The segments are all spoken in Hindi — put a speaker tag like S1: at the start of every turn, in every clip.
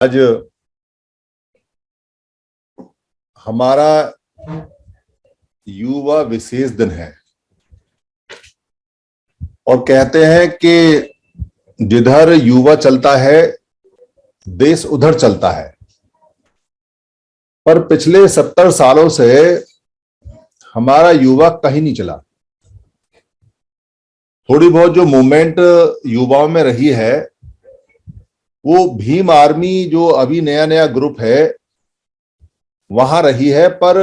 S1: आज हमारा युवा विशेष दिन है और कहते हैं कि जिधर युवा चलता है देश उधर चलता है। पर पिछले 70 सालों से हमारा युवा कहीं नहीं चला। थोड़ी बहुत जो मूवमेंट युवाओं में रही है वो भीम आर्मी जो अभी नया नया ग्रुप है वहां रही है, पर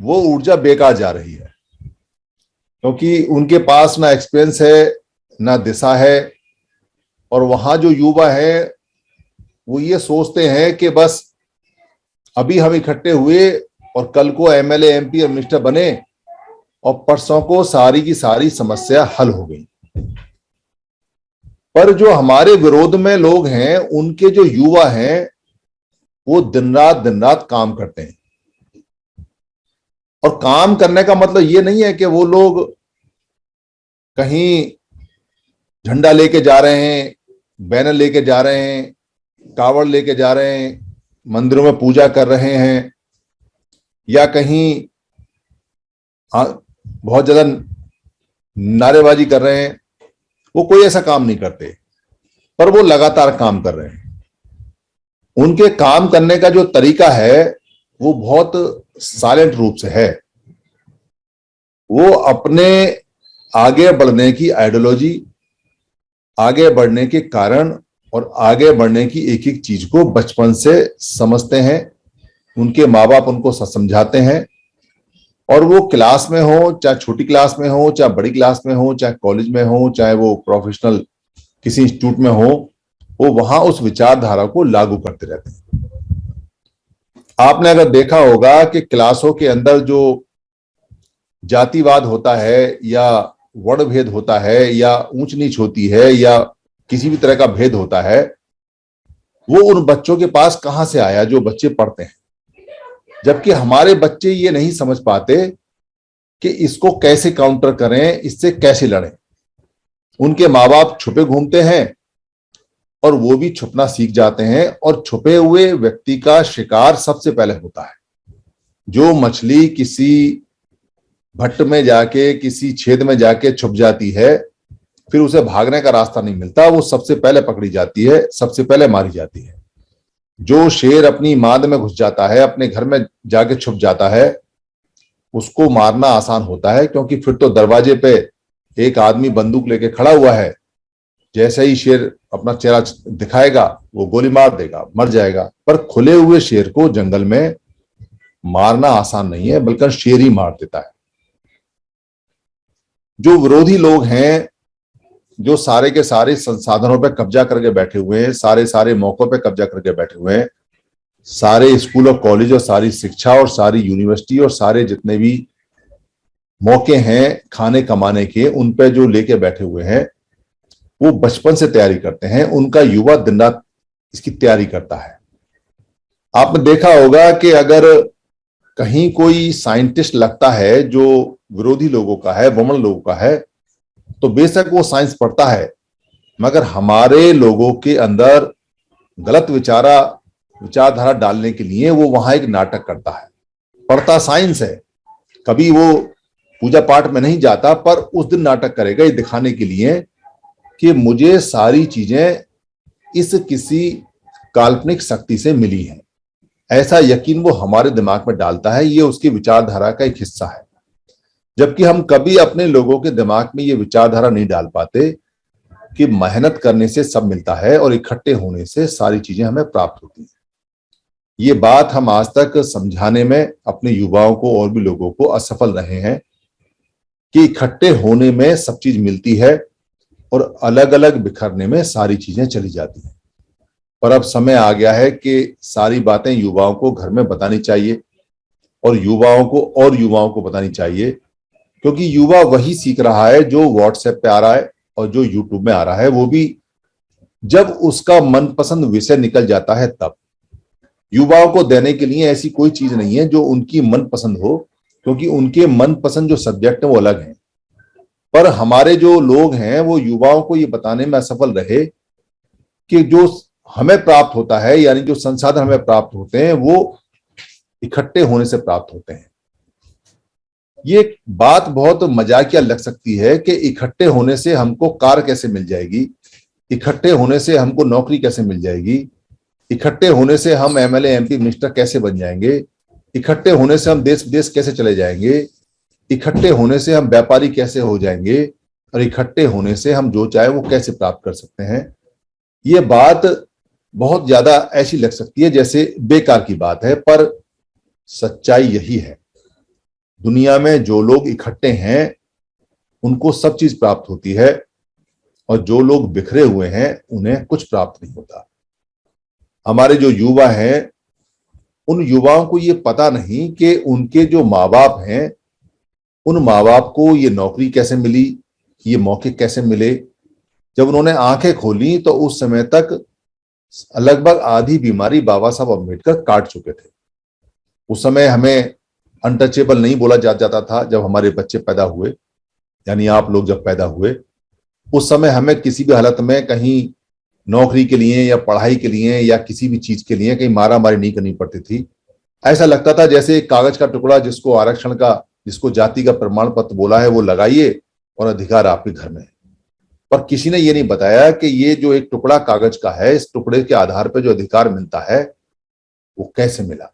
S1: वो ऊर्जा बेकार जा रही है क्योंकि उनके पास ना एक्सपीरियंस है ना दिशा है। और वहां जो युवा है वो ये सोचते हैं कि बस अभी हम इकट्ठे हुए और कल को एमएलए एमपी और मिनिस्टर बने और परसों को सारी की सारी समस्या हल हो गई। पर जो हमारे विरोध में लोग हैं उनके जो युवा हैं वो दिन रात काम करते हैं। और काम करने का मतलब ये नहीं है कि वो लोग कहीं झंडा लेके जा रहे हैं, बैनर लेके जा रहे हैं, कावड़ लेके जा रहे हैं, मंदिरों में पूजा कर रहे हैं या कहीं बहुत ज्यादा नारेबाजी कर रहे हैं। वो कोई ऐसा काम नहीं करते, पर वो लगातार काम कर रहे हैं। उनके काम करने का जो तरीका है वो बहुत साइलेंट रूप से है। वो अपने आगे बढ़ने की आइडियोलॉजी, आगे बढ़ने के कारण और आगे बढ़ने की एक एक चीज को बचपन से समझते हैं। उनके माँ बाप उनको समझाते हैं और वो क्लास में हो, चाहे छोटी क्लास में हो, चाहे बड़ी क्लास में हो, चाहे कॉलेज में हो, चाहे वो प्रोफेशनल किसी इंस्टीट्यूट में हो, वो वहां उस विचारधारा को लागू करते रहते हैं। आपने अगर देखा होगा कि क्लासों के अंदर जो जातिवाद होता है या वर्ण भेद होता है या ऊंच नीच होती है या किसी भी तरह का भेद होता है, वो उन बच्चों के पास कहां से आया जो बच्चे पढ़ते हैं। जबकि हमारे बच्चे ये नहीं समझ पाते कि इसको कैसे काउंटर करें, इससे कैसे लड़ें। उनके माँ बाप छुपे घूमते हैं और वो भी छुपना सीख जाते हैं और छुपे हुए व्यक्ति का शिकार सबसे पहले होता है। जो मछली किसी भट्ट में जाके, किसी छेद में जाके छुप जाती है, फिर उसे भागने का रास्ता नहीं मिलता, वो सबसे पहले पकड़ी जाती है, सबसे पहले मारी जाती है। जो शेर अपनी मांद में घुस जाता है, अपने घर में जाके छुप जाता है, उसको मारना आसान होता है क्योंकि फिर तो दरवाजे पे एक आदमी बंदूक लेके खड़ा हुआ है। जैसे ही शेर अपना चेहरा दिखाएगा वो गोली मार देगा, मर जाएगा। पर खुले हुए शेर को जंगल में मारना आसान नहीं है, बल्कि शेर ही मार देता है। जो विरोधी लोग हैं, जो सारे के सारे संसाधनों पे कब्जा करके बैठे हुए हैं, सारे सारे मौकों पे कब्जा करके बैठे हुए हैं, सारे स्कूल और कॉलेज और सारी शिक्षा और सारी यूनिवर्सिटी और सारे जितने भी मौके हैं खाने कमाने के, उन पे जो लेके बैठे हुए हैं, वो बचपन से तैयारी करते हैं। उनका युवा दिन रात इसकी तैयारी करता है। आपने देखा होगा कि अगर कहीं कोई साइंटिस्ट लगता है जो विरोधी लोगों का है, वमन लोगों का है, तो बेशक वो साइंस पढ़ता है, मगर हमारे लोगों के अंदर गलत विचारधारा डालने के लिए वो वहां एक नाटक करता है। पढ़ता साइंस है, कभी वो पूजा पाठ में नहीं जाता, पर उस दिन नाटक करेगा ये दिखाने के लिए कि मुझे सारी चीजें इस किसी काल्पनिक शक्ति से मिली हैं। ऐसा यकीन वो हमारे दिमाग में डालता है, ये उसकी विचारधारा का एक हिस्सा है। जबकि हम कभी अपने लोगों के दिमाग में ये विचारधारा नहीं डाल पाते कि मेहनत करने से सब मिलता है और इकट्ठे होने से सारी चीजें हमें प्राप्त होती हैं। ये बात हम आज तक समझाने में अपने युवाओं को और भी लोगों को असफल रहे हैं कि इकट्ठे होने में सब चीज मिलती है और अलग अलग बिखरने में सारी चीजें चली जाती हैं। पर अब समय आ गया है कि सारी बातें युवाओं को घर में बतानी चाहिए और युवाओं को बतानी चाहिए, क्योंकि युवा वही सीख रहा है जो व्हाट्सएप पे आ रहा है और जो यूट्यूब में आ रहा है। वो भी जब उसका मनपसंद विषय निकल जाता है तब। युवाओं को देने के लिए ऐसी कोई चीज नहीं है जो उनकी मनपसंद हो, क्योंकि उनके मनपसंद जो सब्जेक्ट है वो अलग है। पर हमारे जो लोग हैं वो युवाओं को ये बताने में असफल रहे कि जो हमें प्राप्त होता है, यानी जो संसाधन हमें प्राप्त होते हैं वो इकट्ठे होने से प्राप्त होते हैं। ये बात बहुत मजाकिया लग सकती है कि इकट्ठे होने से हमको कार कैसे मिल जाएगी, इकट्ठे होने से हमको नौकरी कैसे मिल जाएगी, इकट्ठे होने से हम एमएलए एमपी मिनिस्टर कैसे बन जाएंगे, इकट्ठे होने से हम देश विदेश कैसे चले जाएंगे, इकट्ठे होने से हम व्यापारी कैसे हो जाएंगे, और इकट्ठे होने से हम जो चाहे वो कैसे प्राप्त कर सकते हैं। ये बात बहुत ज्यादा ऐसी लग सकती है जैसे बेकार की बात है, पर सच्चाई यही है। दुनिया में जो लोग इकट्ठे हैं उनको सब चीज प्राप्त होती है, और जो लोग बिखरे हुए हैं उन्हें कुछ प्राप्त नहीं होता। हमारे जो युवा हैं, उन युवाओं को ये पता नहीं कि उनके जो माँ बाप हैं, उन माँ बाप को ये नौकरी कैसे मिली, ये मौके कैसे मिले। जब उन्होंने आंखें खोली तो उस समय तक लगभग आधी बीमारी बाबा साहब अम्बेडकर काट चुके थे। उस समय हमें अनटचेबल नहीं बोला जाता था। जब हमारे बच्चे पैदा हुए, यानी आप लोग जब पैदा हुए, उस समय हमें किसी भी हालत में कहीं नौकरी के लिए या पढ़ाई के लिए या किसी भी चीज के लिए कहीं मारा मारी नहीं करनी पड़ती थी। ऐसा लगता था जैसे एक कागज का टुकड़ा जिसको आरक्षण का, जिसको जाति का प्रमाण पत्र बोला है, वो लगाइए और अधिकार आपके घर में है। पर किसी ने ये नहीं बताया कि ये जो एक टुकड़ा कागज का है, इस टुकड़े के आधार पर जो अधिकार मिलता है वो कैसे मिला।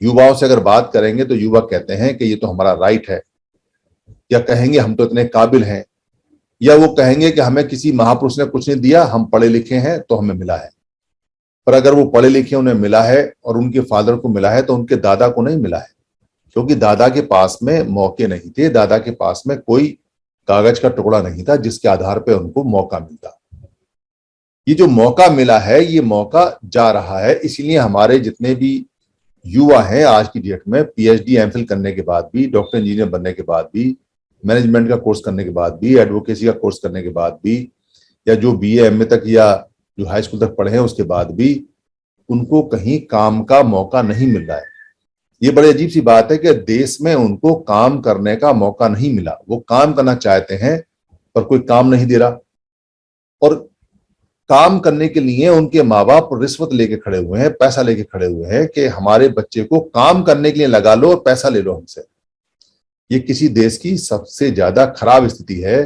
S1: युवाओं से अगर बात करेंगे तो युवा कहते हैं कि ये तो हमारा राइट है, या कहेंगे हम तो इतने काबिल हैं, या वो कहेंगे कि हमें किसी महापुरुष ने कुछ नहीं दिया, हम पढ़े लिखे हैं तो हमें मिला है। पर अगर वो पढ़े लिखे उन्हें मिला है और उनके फादर को मिला है तो उनके दादा को नहीं मिला है, क्योंकि दादा के पास में मौके नहीं थे, दादा के पास में कोई कागज का टुकड़ा नहीं था जिसके आधार पर उनको मौका मिलता। ये जो मौका मिला है, ये मौका जा रहा है। इसलिए हमारे जितने भी युवा हैं आज की डेट में, पीएचडी एमफिल करने के बाद भी, डॉक्टर इंजीनियर बनने के बाद भी, मैनेजमेंट का कोर्स करने के बाद भी, एडवोकेसी का कोर्स करने के बाद भी, या जो बीए एमए तक या जो हाई स्कूल तक पढ़े हैं उसके बाद भी, उनको कहीं काम का मौका नहीं मिल रहा है। ये बड़ी अजीब सी बात है कि देश में उनको काम करने का मौका नहीं मिला। वो काम करना चाहते हैं पर कोई काम नहीं दे रहा, और काम करने के लिए उनके माँ बाप रिश्वत लेके खड़े हुए हैं, पैसा लेके खड़े हुए हैं कि हमारे बच्चे को काम करने के लिए लगा लो और पैसा ले लो हमसे। ये किसी देश की सबसे ज्यादा खराब स्थिति है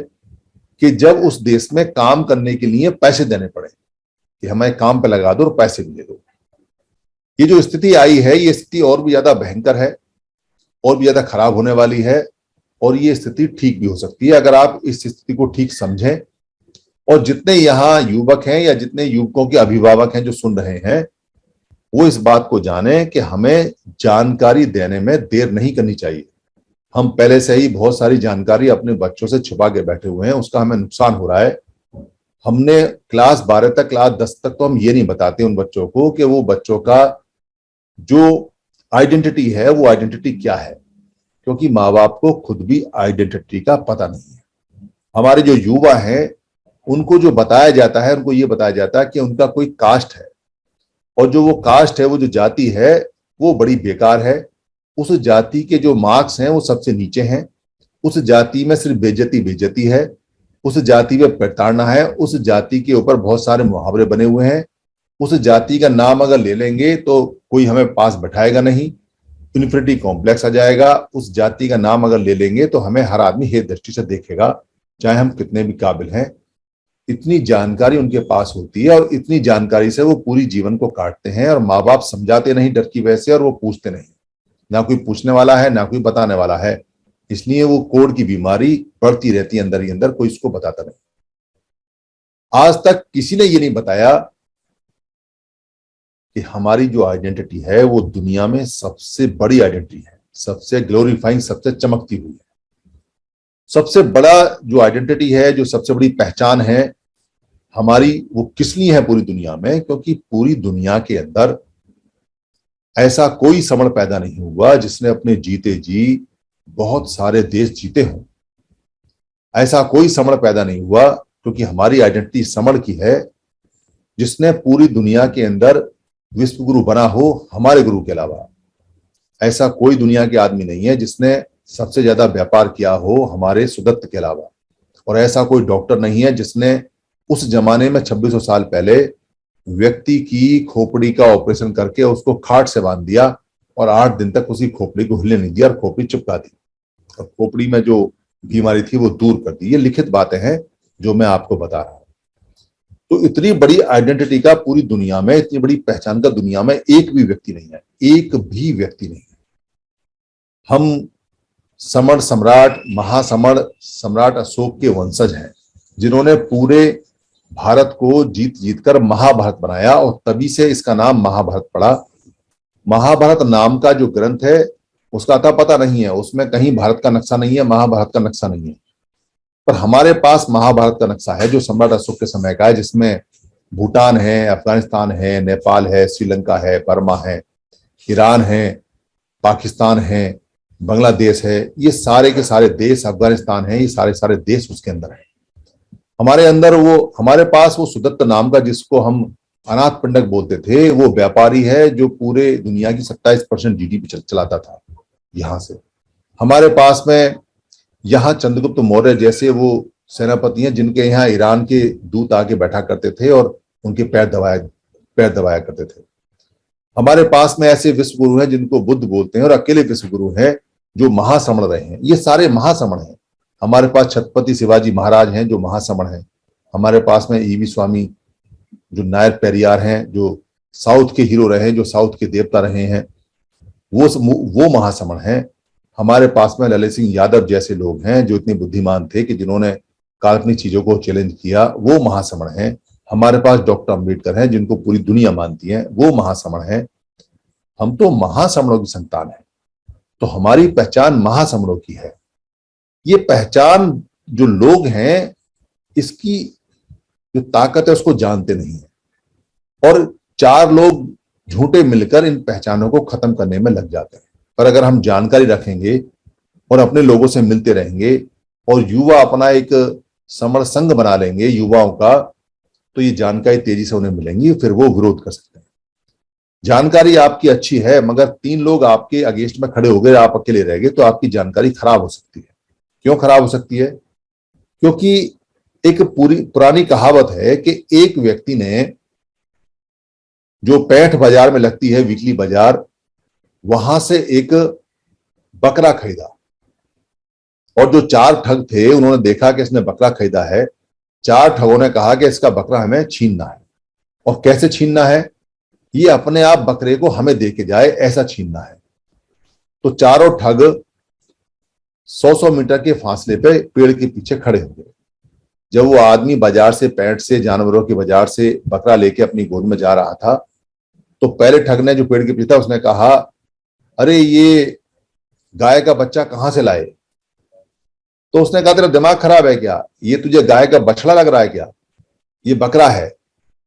S1: कि जब उस देश में काम करने के लिए पैसे देने पड़े, कि हमें काम पे लगा दो और पैसे भी ले दो। ये जो स्थिति आई है, ये स्थिति और भी ज्यादा भयंकर है, और भी ज्यादा खराब होने वाली है, और ये स्थिति ठीक भी हो सकती है अगर आप इस स्थिति को ठीक समझें। और जितने यहाँ युवक हैं या जितने युवकों के अभिभावक हैं जो सुन रहे हैं, वो इस बात को जाने कि हमें जानकारी देने में देर नहीं करनी चाहिए। हम पहले से ही बहुत सारी जानकारी अपने बच्चों से छुपा के बैठे हुए हैं, उसका हमें नुकसान हो रहा है। हमने क्लास 12 तक, क्लास 10 तक तो हम ये नहीं बताते उन बच्चों को कि वो बच्चों का जो आइडेंटिटी है वो आइडेंटिटी क्या है, क्योंकि माँ बाप को खुद भी आइडेंटिटी का पता नहीं है। हमारे जो युवा हैं उनको जो बताया जाता है, उनको ये बताया जाता है कि उनका कोई कास्ट है, और जो वो कास्ट है, वो जो जाति है, वो बड़ी बेकार है। उस जाति के जो मार्क्स हैं वो सबसे नीचे हैं। उस जाति में सिर्फ बेइज्जती है, उस जाति में प्रताड़ना है, उस जाति के ऊपर बहुत सारे मुहावरे बने हुए हैं। उस जाति का नाम अगर ले लेंगे तो कोई हमें पास बैठाएगा नहीं, इन्फिनिटी कॉम्प्लेक्स आ जाएगा। उस जाति का नाम अगर ले लेंगे तो हमें हर आदमी हेय दृष्टि से देखेगा, चाहे हम कितने भी काबिल हैं। इतनी जानकारी उनके पास होती है, और इतनी जानकारी से वो पूरी जीवन को काटते हैं, और माँ बाप समझाते नहीं डर की वजह से, और वो पूछते नहीं। ना कोई पूछने वाला है, ना कोई बताने वाला है, इसलिए वो कोढ़ की बीमारी बढ़ती रहती है अंदर ही अंदर, कोई इसको बताता नहीं। आज तक किसी ने ये नहीं बताया कि हमारी जो आइडेंटिटी है वो दुनिया में सबसे बड़ी आइडेंटिटी है, सबसे ग्लोरीफाइंग, सबसे चमकती हुई है। सबसे बड़ा जो आइडेंटिटी है, जो सबसे बड़ी पहचान है हमारी, वो किस लिए है पूरी दुनिया में? क्योंकि पूरी दुनिया के अंदर ऐसा कोई समण पैदा नहीं हुआ जिसने अपने जीते जी बहुत सारे देश जीते हों। ऐसा कोई समण पैदा नहीं हुआ, क्योंकि हमारी आइडेंटिटी समण की है, जिसने पूरी दुनिया के अंदर विश्व गुरु बना हो हमारे गुरु के अलावा। ऐसा कोई दुनिया के आदमी नहीं है जिसने सबसे ज्यादा व्यापार किया हो हमारे सुदत्त के अलावा। और ऐसा कोई डॉक्टर नहीं है जिसने उस जमाने में 2600 साल पहले व्यक्ति की खोपड़ी का ऑपरेशन करके उसको खाट से बांध दिया और 8 दिन तक उसी खोपड़ी को हिलने नहीं दिया और खोपड़ी चिपका दी और खोपड़ी में जो बीमारी थी वो दूर कर दी। ये लिखित बातें हैं जो मैं आपको बता रहा हूं। तो इतनी बड़ी आइडेंटिटी का पूरी दुनिया में, इतनी बड़ी पहचान का दुनिया में एक भी व्यक्ति नहीं है, एक भी व्यक्ति नहीं है। हम समर सम्राट, महासमर सम्राट अशोक के वंशज हैं, जिन्होंने पूरे भारत को जीत जीत कर महाभारत बनाया और तभी से इसका नाम महाभारत पड़ा। महाभारत नाम का जो ग्रंथ है उसका अता पता नहीं है, उसमें कहीं भारत का नक्शा नहीं है, महाभारत का नक्शा नहीं है। पर हमारे पास महाभारत का नक्शा है जो सम्राट अशोक के समय का है, जिसमें भूटान है, अफगानिस्तान है, नेपाल है, श्रीलंका है, बर्मा है, ईरान है, पाकिस्तान है, बांग्लादेश है। ये सारे के सारे देश, अफगानिस्तान है, ये सारे सारे देश उसके अंदर है। हमारे अंदर हमारे पास वो सुदत्त नाम का, जिसको हम अनाथ पिंडक बोलते थे, वो व्यापारी है जो पूरे दुनिया की 27% जीडीपी चलाता था यहां से। हमारे पास में यहाँ चंद्रगुप्त मौर्य जैसे वो सेनापति हैं जिनके यहाँ ईरान के दूत आके बैठा करते थे और उनके पैर दबाया करते थे। हमारे पास में ऐसे विश्व गुरु हैं जिनको बुद्ध बोलते हैं और अकेले विश्व गुरु हैं जो महासमण रहे हैं। ये सारे महासमण हैं। हमारे पास छत्रपति शिवाजी महाराज हैं जो महासमण हैं। हमारे पास में ईवी स्वामी जो नायर पेरियार हैं, जो साउथ के हीरो रहे हैं, जो साउथ के देवता रहे हैं, वो महासमण हैं। हमारे पास में ललित सिंह यादव जैसे लोग हैं जो इतने बुद्धिमान थे कि जिन्होंने काल्पनिक चीजों को चैलेंज किया, वो महासमण हैं। हमारे पास डॉक्टर अंबेडकर हैं जिनको पूरी दुनिया मानती है, वो महासमण हैं। हम तो महासमणों की संतान हैं, तो हमारी पहचान महासमणों की है। ये पहचान जो लोग हैं, इसकी जो ताकत है उसको जानते नहीं है और 4 लोग झूठे मिलकर इन पहचानों को खत्म करने में लग जाते हैं। पर अगर हम जानकारी रखेंगे और अपने लोगों से मिलते रहेंगे और युवा अपना एक समर संघ बना लेंगे युवाओं का, तो ये जानकारी तेजी से उन्हें मिलेंगी, फिर वो विरोध कर सकते हैं। जानकारी आपकी अच्छी है मगर 3 लोग आपके अगेंस्ट में खड़े हो गए, आप अकेले रह गए, तो आपकी जानकारी खराब हो सकती है। क्यों खराब हो सकती है? क्योंकि एक पुरानी कहावत है कि एक व्यक्ति ने जो पैठ बाजार में लगती है, वीकली बाजार, वहां से एक बकरा खरीदा और जो 4 ठग थे उन्होंने देखा कि इसने बकरा खरीदा है। 4 ठगों ने कहा कि इसका बकरा हमें छीनना है। और कैसे छीनना है? ये अपने आप बकरे को हमें दे के जाए, ऐसा छीनना है। तो चारों ठग 100-100 मीटर के फासले पे पेड़ के पीछे खड़े हो गए। जब वो आदमी बाजार से, पैठ से, जानवरों के बाजार से बकरा लेके अपनी गोद में जा रहा था, तो पहले ठग ने, जो पेड़ के पीछे था, उसने कहा, अरे ये गाय का बच्चा कहां से लाए? तो उसने कहा, तेरा दिमाग खराब है क्या? ये तुझे गाय का बछड़ा लग रहा है क्या? ये बकरा है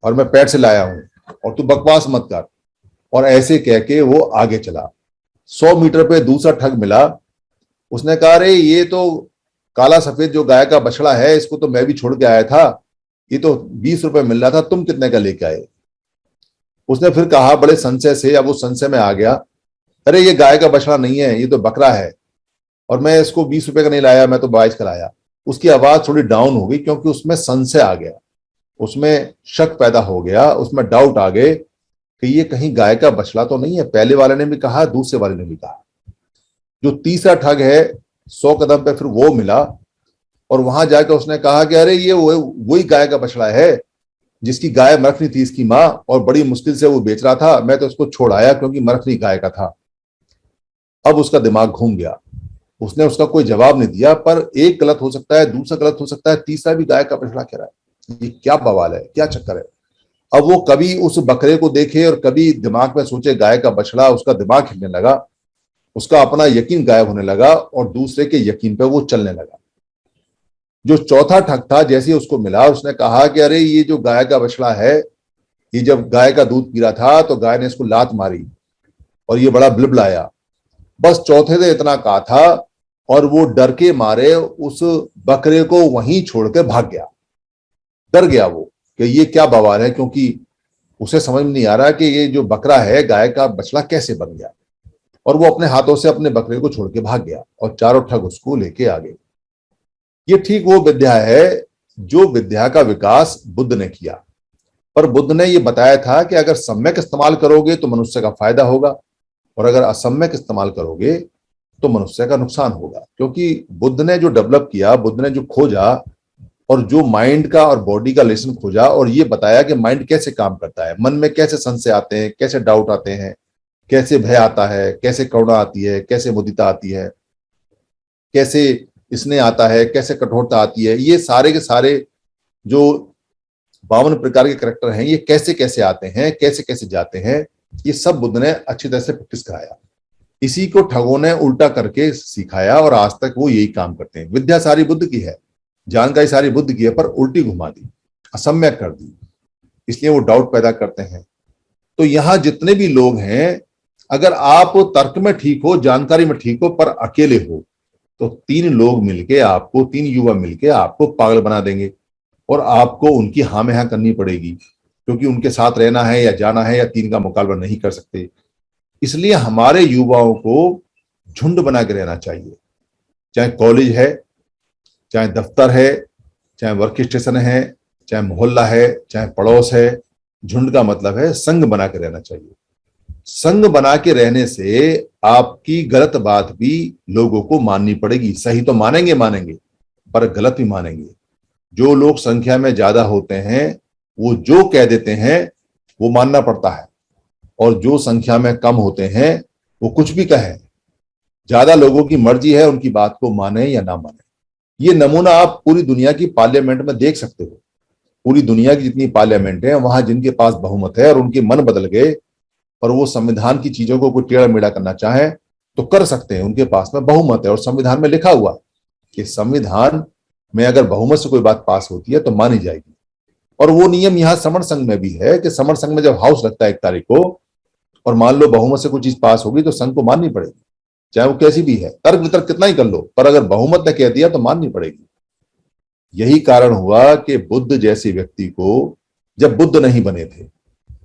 S1: और मैं पेड़ से लाया हूं और तू बकवास मत कर। और ऐसे कह के वो आगे चला। 100 मीटर पे दूसरा ठग मिला। उसने कहा, अरे ये तो काला सफेद जो गाय का बछड़ा है, इसको तो मैं भी छोड़ के आया था, ये तो 20 रुपए मिल रहा था, तुम कितने का लेके आए? उसने फिर कहा बड़े संशय से, अब वो संशय में आ गया, अरे ये गाय का बछड़ा नहीं है, ये तो बकरा है और मैं इसको 20 रुपए का नहीं लाया, मैं तो 22 का लाया। उसकी आवाज थोड़ी डाउन हो गई क्योंकि उसमें संशय आ गया, उसमें शक पैदा हो गया, उसमें डाउट आ गए कि ये कहीं गाय का बछड़ा तो नहीं है। पहले वाले ने भी कहा, दूसरे वाले ने भी कहा। जो तीसरा ठग है, 100 कदम पे फिर वो मिला और वहां जाकर उसने कहा कि अरे ये वही गाय का बछड़ा है जिसकी गाय मरखनी थी इसकी माँ, और बड़ी मुश्किल से वो बेच रहा था, मैं तो उसको छोड़ आया क्योंकि मरखनी गाय का था। अब उसका दिमाग घूम गया, उसने उसका कोई जवाब नहीं दिया। पर एक गलत हो सकता है, दूसरा गलत हो सकता है, तीसरा भी गाय का बछड़ा कह रहा है। ये क्या बवाल है, क्या चक्कर है? अब वो कभी उस बकरे को देखे और कभी दिमाग में सोचे गाय का बछड़ा, उसका दिमाग हिलने लगा, उसका अपना यकीन गायब होने लगा और दूसरे के यकीन पे वो चलने लगा। जो चौथा ठग था, जैसे ही उसको मिला, उसने कहा कि अरे ये जो गाय का बछड़ा है, ये जब गाय का दूध पी रहा था तो गाय ने इसको लात मारी और ये बड़ा बिलबिलाया। बस चौथे ने इतना कहा था और वो डर के मारे उस बकरे को वहीं छोड़ के भाग गया। डर गया वो कि ये क्या बवाल है, क्योंकि उसे समझ में नहीं आ रहा कि ये जो बकरा है गाय का बछड़ा कैसे बन गया। और वो अपने हाथों से अपने बकरे को छोड़ के भाग गया और चारों ठग उसको लेके आ गए। ये ठीक वो विद्या है जो विद्या का विकास बुद्ध ने किया। पर बुद्ध ने ये बताया था कि अगर सम्यक इस्तेमाल करोगे तो मनुष्य का फायदा होगा, और अगर असम्यक इस्तेमाल करोगे तो मनुष्य का नुकसान होगा। क्योंकि बुद्ध ने जो डेवलप किया, बुद्ध ने जो खोजा, और जो माइंड का और बॉडी का रिलेशन खोजा, और ये बताया कि माइंड कैसे काम करता है, मन में कैसे संशय आते हैं, कैसे डाउट आते हैं, कैसे भय आता है, कैसे करुणा आती है, कैसे मुदिता आती है, कैसे स्नेह आता है, कैसे कठोरता आती है, ये सारे के सारे जो 52 प्रकार के करैक्टर हैं, ये कैसे कैसे आते हैं, कैसे कैसे जाते हैं, ये सब बुद्ध ने अच्छी तरह से प्रैक्टिस कराया। इसी को ठगों ने उल्टा करके सिखाया, और आज तक वो यही काम करते हैं। विद्या सारी बुद्ध की है, जानकारी सारी बुद्ध की है, पर उल्टी घुमा दी, असम्यक कर दी, इसलिए वो डाउट पैदा करते हैं। तो यहां जितने भी लोग हैं, अगर आप तर्क में ठीक हो, जानकारी में ठीक हो, पर अकेले हो, तो 3 लोग मिलके आपको, 3 युवा मिलके आपको पागल बना देंगे, और आपको उनकी हाँ में हाँ करनी पड़ेगी, क्योंकि उनके साथ रहना है या जाना है, या 3 का मुकाबला नहीं कर सकते। इसलिए हमारे युवाओं को झुंड बना के रहना चाहिए, चाहे कॉलेज है, चाहे दफ्तर है, चाहे वर्क स्टेशन है, चाहे मोहल्ला है, चाहे पड़ोस है। झुंड का मतलब है संग बना के रहना चाहिए। संग बना के रहने से आपकी गलत बात भी लोगों को माननी पड़ेगी। सही तो मानेंगे मानेंगे, पर गलत भी मानेंगे। जो लोग संख्या में ज्यादा होते हैं, वो जो कह देते हैं वो मानना पड़ता है, और जो संख्या में कम होते हैं वो कुछ भी कहें, ज्यादा लोगों की मर्जी है उनकी बात को माने या ना माने। ये नमूना आप पूरी दुनिया की पार्लियामेंट में देख सकते हो। पूरी दुनिया की जितनी पार्लियामेंट है, वहां जिनके पास बहुमत है और उनके मन बदल गए और वो संविधान की चीजों को कोई टेढ़ा मेढ़ा करना चाहे तो कर सकते हैं। उनके पास में बहुमत है, और संविधान में लिखा हुआ कि संविधान में अगर बहुमत से कोई बात पास होती है तो मानी जाएगी। और वो नियम यहाँ समर संघ में भी है कि समर संघ में जब हाउस लगता है 1 तारीख को, और मान लो बहुमत से कोई चीज पास होगी, तो संघ को माननी पड़ेगी, चाहे वो कैसी भी है। तर्क वितर्क कितना ही कर लो, पर अगर बहुमत ने कह दिया तो माननी पड़ेगी। यही कारण हुआ कि बुद्ध जैसे व्यक्ति को, जब बुद्ध नहीं बने थे,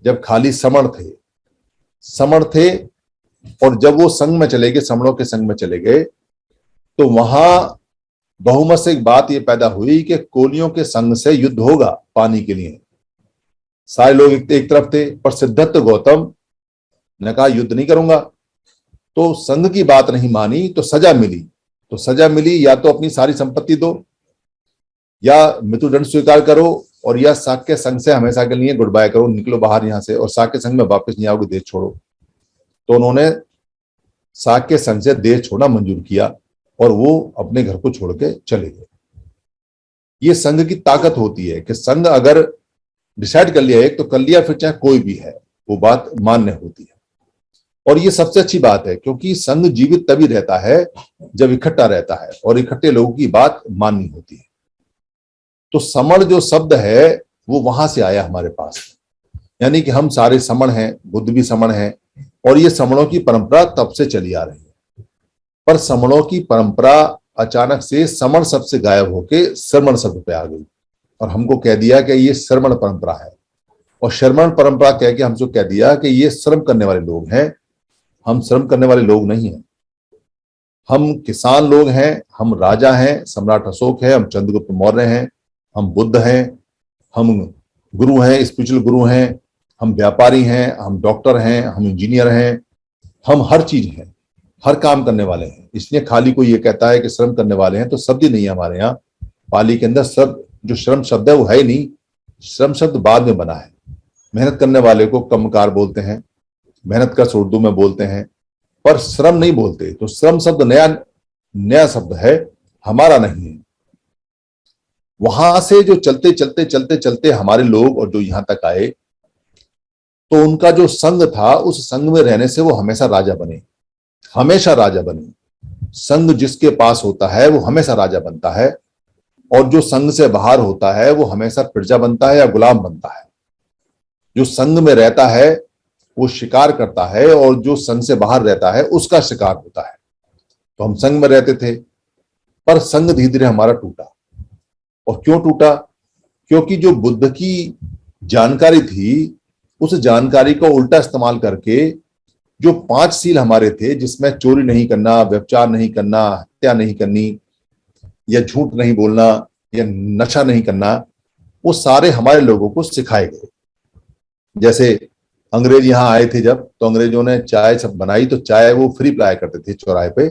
S1: जब खाली समण थे, और जब वो संघ में चले गए, समणों के संघ में चले गए, तो वहां बहुमत से एक बात ये पैदा हुई कि कोलियों के संघ से युद्ध होगा पानी के लिए। सारे लोग एक तरफ थे, पर सिद्धार्थ गौतम ने कहा युद्ध नहीं करूंगा। तो संघ की बात नहीं मानी तो सजा मिली। तो सजा मिली, या तो अपनी सारी संपत्ति दो, या मृत्युदंड स्वीकार करो, और या साक्य संघ से हमेशा के लिए गुड बाय करो, निकलो बाहर यहां से, और साक्य संघ में वापस नहीं आओगे, देश छोड़ो। तो उन्होंने साक्य संघ से देश छोड़ना मंजूर किया, और वो अपने घर को छोड़ के चले गए। ये संघ की ताकत होती है कि संघ अगर डिसाइड कर लिया एक, तो कर लिया, फिर चाहे कोई भी है, वो बात मान्य होती है। और ये सबसे अच्छी बात है, क्योंकि संघ जीवित तभी रहता है जब इकट्ठा रहता है, और इकट्ठे लोगों की बात माननी होती है। तो समण जो शब्द है वो वहां से आया हमारे पास, यानी कि हम सारे समण हैं, बुद्ध भी समण है, और ये समणों की परंपरा तब से चली आ रही है। पर समणों की परंपरा अचानक से समण शब्द से गायब होके श्रमण शब्द पे आ गई, और हमको कह दिया कि ये श्रमण परंपरा है। और श्रमण परंपरा कह के हमसे कह दिया कि ये श्रम करने वाले लोग हैं। हम श्रम करने वाले लोग नहीं हैं, हम किसान लोग हैं, हम राजा हैं, सम्राट अशोक है, हम चंद्रगुप्त मौर्य हैं, हम बुद्ध हैं, हम गुरु हैं, स्पिरिचुअल गुरु हैं, हम व्यापारी हैं, हम डॉक्टर हैं, हम इंजीनियर हैं, हम हर चीज हैं, हर काम करने वाले हैं। इसलिए खाली कोई ये कहता है कि श्रम करने वाले हैं तो शब्द ही नहीं है हमारे यहाँ। पाली के अंदर सब जो श्रम शब्द है वो है ही नहीं, श्रम शब्द बाद में बना है। मेहनत करने वाले को कर्मकार बोलते हैं, मेहनत कश उर्दू में बोलते हैं, पर श्रम नहीं बोलते। तो श्रम शब्द नया शब्द है, हमारा नहीं है। वहां से जो चलते चलते चलते चलते हमारे लोग और जो यहां तक आए, तो उनका जो संघ था, उस संघ में रहने से वो हमेशा राजा बने, हमेशा राजा बने। संघ जिसके पास होता है वो हमेशा राजा बनता है, और जो संघ से बाहर होता है वो हमेशा प्रजा बनता है या गुलाम बनता है। जो संघ में रहता है वो शिकार करता है, और जो संघ से बाहर रहता है उसका शिकार होता है। तो हम संघ में रहते थे, पर संघ धीरे धीरे हमारा टूटा। और क्यों टूटा? क्योंकि जो बुद्ध की जानकारी थी, उस जानकारी को उल्टा इस्तेमाल करके जो 5 सील हमारे थे, जिसमें चोरी नहीं करना, व्यभिचार नहीं करना, हत्या नहीं करनी, या झूठ नहीं बोलना, या नशा नहीं करना, वो सारे हमारे लोगों को सिखाए गए। जैसे अंग्रेज यहाँ आए थे जब, तो अंग्रेजों ने चाय सब बनाई, तो चाय वो फ्री पिलाया करते थे चौराहे पे।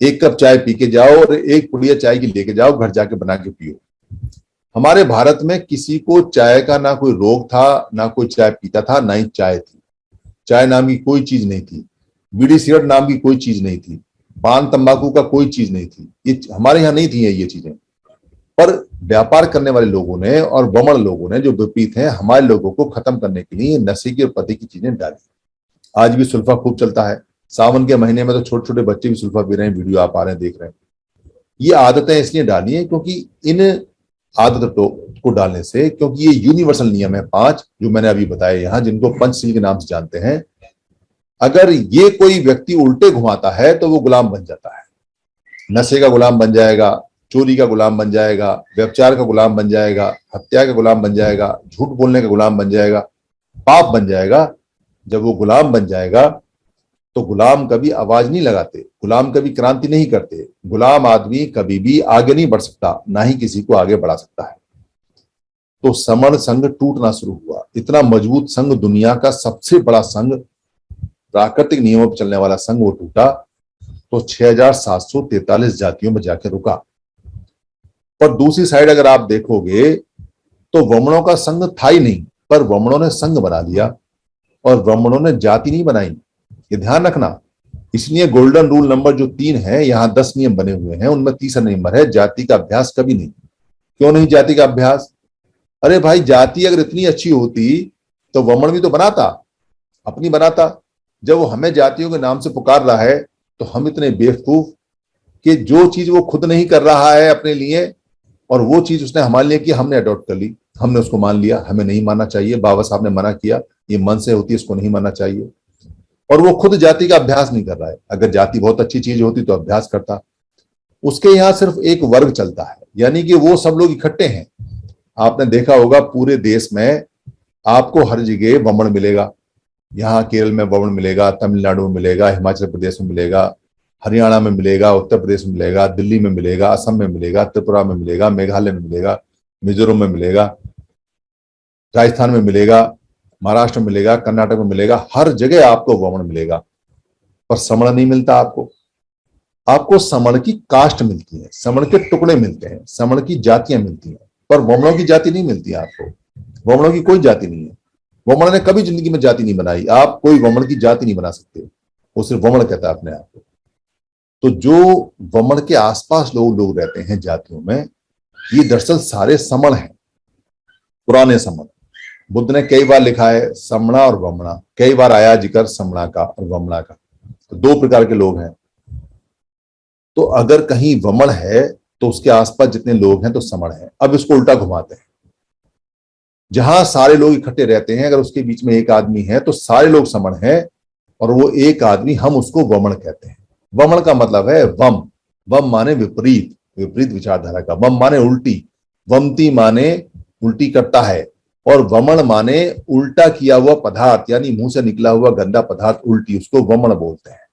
S1: एक कप चाय पी के जाओ और एक पुड़िया चाय की लेके जाओ, घर जाके बना के पियो। हमारे भारत में किसी को चाय का ना कोई रोग था, ना कोई चाय पीता था, ना ही चाय थी। चाय नाम की कोई चीज नहीं थी, बीड़ी सिगरेट नाम की कोई चीज नहीं थी, पान तंबाकू का कोई चीज नहीं थी, ये हमारे यहाँ नहीं थी ये चीजें। पर व्यापार करने वाले लोगों ने और बमण लोगों ने, जो विपरीत हैं, हमारे लोगों को खत्म करने के लिए नशे की और पति की चीजें डाली। आज भी सुल्फा खूब चलता है, सावन के महीने में तो छोटे छोटे बच्चे भी सुल्फा पी रहे हैं, वीडियो आप आ रहे हैं, देख रहे हैं। ये आदतें इसलिए डाली है क्योंकि इन आदतों को डालने से, क्योंकि ये यूनिवर्सल नियम है 5 जो मैंने अभी बताए यहाँ, जिनको पंचशील के नाम से जानते हैं। अगर ये कोई व्यक्ति उल्टे घुमाता है तो वो गुलाम बन जाता है, नशे का गुलाम बन जाएगा, चोरी का गुलाम बन जाएगा, व्यभिचार का गुलाम बन जाएगा, हत्या का गुलाम बन जाएगा, झूठ बोलने का गुलाम बन जाएगा, पाप बन जाएगा। जब वो गुलाम बन जाएगा तो गुलाम कभी आवाज नहीं लगाते, गुलाम कभी क्रांति नहीं करते, गुलाम आदमी कभी भी आगे नहीं बढ़ सकता, ना ही किसी को आगे बढ़ा सकता है। तो समण संघ टूटना शुरू हुआ। इतना मजबूत संघ, दुनिया का सबसे बड़ा संघ, प्राकृतिक नियमों पर चलने वाला संघ, वो टूटा तो 6743 जातियों में जाकर रुका। पर दूसरी साइड अगर आप देखोगे तो वमनों का संघ था ही नहीं, पर वमनों ने संघ बना लिया और वमनों ने जाति नहीं बनाई। ये ध्यान रखना। इसलिए गोल्डन रूल नंबर जो 3 है, यहाँ 10 नियम बने हुए हैं, उनमें तीसरा नंबर है जाति का अभ्यास कभी नहीं। क्यों नहीं जाति का अभ्यास? अरे भाई, जाति अगर इतनी अच्छी होती तो वमन भी तो बनाता, अपनी बनाता। जब वो हमें जातियों के नाम से पुकार रहा है तो हम इतने बेवकूफ कि जो चीज वो खुद नहीं कर रहा है अपने लिए और वो चीज उसने हमारे लिए की, हमने अडॉप्ट कर ली, हमने उसको मान लिया। हमें नहीं मानना चाहिए, बाबा साहब ने मना किया, ये मन से होती है, इसको नहीं मानना चाहिए। और वो खुद जाति का अभ्यास नहीं कर रहा है। अगर जाति बहुत अच्छी चीज होती तो अभ्यास करता। उसके यहाँ सिर्फ एक वर्ग चलता है, यानी कि वो सब लोग इकट्ठे हैं। आपने देखा होगा पूरे देश में आपको हर जगह वमन मिलेगा। यहाँ केरल में वमन मिलेगा, तमिलनाडु में मिलेगा, हिमाचल प्रदेश में मिलेगा, हरियाणा में मिलेगा, उत्तर प्रदेश में मिलेगा, दिल्ली में मिलेगा, असम में मिलेगा, त्रिपुरा में मिलेगा, मेघालय में मिलेगा, मिजोरम में मिलेगा, राजस्थान में मिलेगा, महाराष्ट्र में मिलेगा, कर्नाटक में मिलेगा। हर जगह आपको वमन मिलेगा, पर समण नहीं मिलता आपको। आपको समण की कास्ट मिलती है, समण के टुकड़े मिलते हैं, समण की जातियां मिलती हैं, पर वमनों की जाति नहीं मिलती आपको। वमनों की कोई जाति नहीं है। वमन ने कभी जिंदगी में जाति नहीं बनाई। आप कोई वमन की जाति नहीं बना सकते, वो सिर्फ वमन कहता है अपने आप को। तो जो वमन के आसपास लोग रहते हैं जातियों में, ये दरअसल सारे समण हैं, पुराने समण। बुद्ध ने कई बार लिखा है समणा और वमना, कई बार आया जिक्र समणा का और वमना का। तो 2 प्रकार के लोग हैं। तो अगर कहीं वमन है तो उसके आसपास जितने लोग हैं तो समण है। अब इसको उल्टा घुमाते हैं, जहां सारे लोग इकट्ठे रहते हैं, अगर उसके बीच में एक आदमी है तो सारे लोग समण हैं, और वो एक आदमी, हम उसको वमन कहते हैं। वमन का मतलब है वम। वम माने विपरीत, विपरीत विचारधारा का। वम माने उल्टी, वमती माने उल्टी करता है, और वमन माने उल्टा किया हुआ पदार्थ, यानी मुंह से निकला हुआ गंदा पदार्थ उल्टी, उसको वमन बोलते हैं।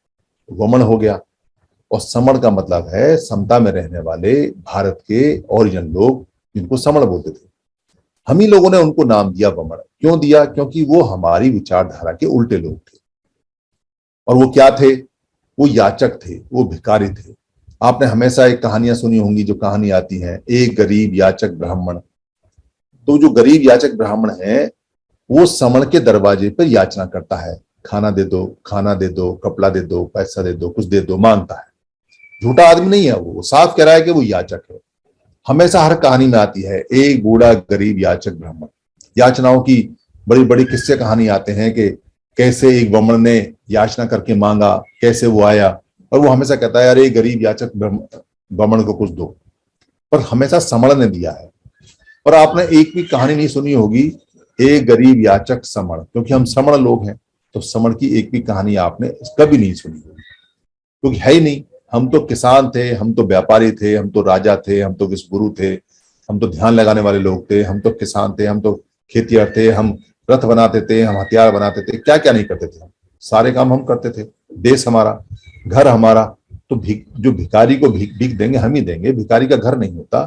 S1: वमन हो गया। और समण का मतलब है समता में रहने वाले भारत के ओरिजिनल लोग, जिनको समण बोलते थे। हम ही लोगों ने उनको नाम दिया वमन। क्यों दिया? क्योंकि वो हमारी विचारधारा के उल्टे लोग थे। और वो क्या थे? वो याचक थे, वो भिखारी थे। आपने हमेशा एक कहानियां सुनी होंगी, जो कहानी आती है, एक गरीब याचक ब्राह्मण। तो जो गरीब याचक ब्राह्मण है, वो समण के दरवाजे पर याचना करता है, खाना दे दो, खाना दे दो, कपड़ा दे दो, पैसा दे दो, कुछ दे दो, मांगता है। झूठा आदमी नहीं है वो साफ कह रहा है कि वो याचक है। हमेशा हर कहानी में आती है एक बूढ़ा गरीब याचक ब्राह्मण। याचनाओं की बड़ी बड़ी किस्से कहानी आते हैं कि कैसे एक वमन ने याचना करके मांगा, कैसे वो आया, और वो हमेशा कहता है अरे गरीब याचक ब्राह्मण को कुछ दो। पर हमेशा समण ने दिया है। और आपने एक भी कहानी नहीं सुनी होगी एक गरीब याचक समण, क्योंकि हम समण लोग हैं। तो समण की एक भी कहानी आपने कभी नहीं सुनी होगी, क्योंकि है ही नहीं। हम तो किसान थे, हम तो व्यापारी थे, हम तो राजा थे, हम तो विश्वगुरु थे, हम तो ध्यान लगाने वाले लोग थे, हम तो किसान थे, हम तो खेतिहर थे, हम रथ बनाते थे, हम हथियार बनाते थे, क्या क्या नहीं करते थे हम। सारे काम हम करते थे। देश हमारा, घर हमारा। तो जो भिखारी को भीख देंगे हम ही देंगे। भिखारी का घर नहीं होता।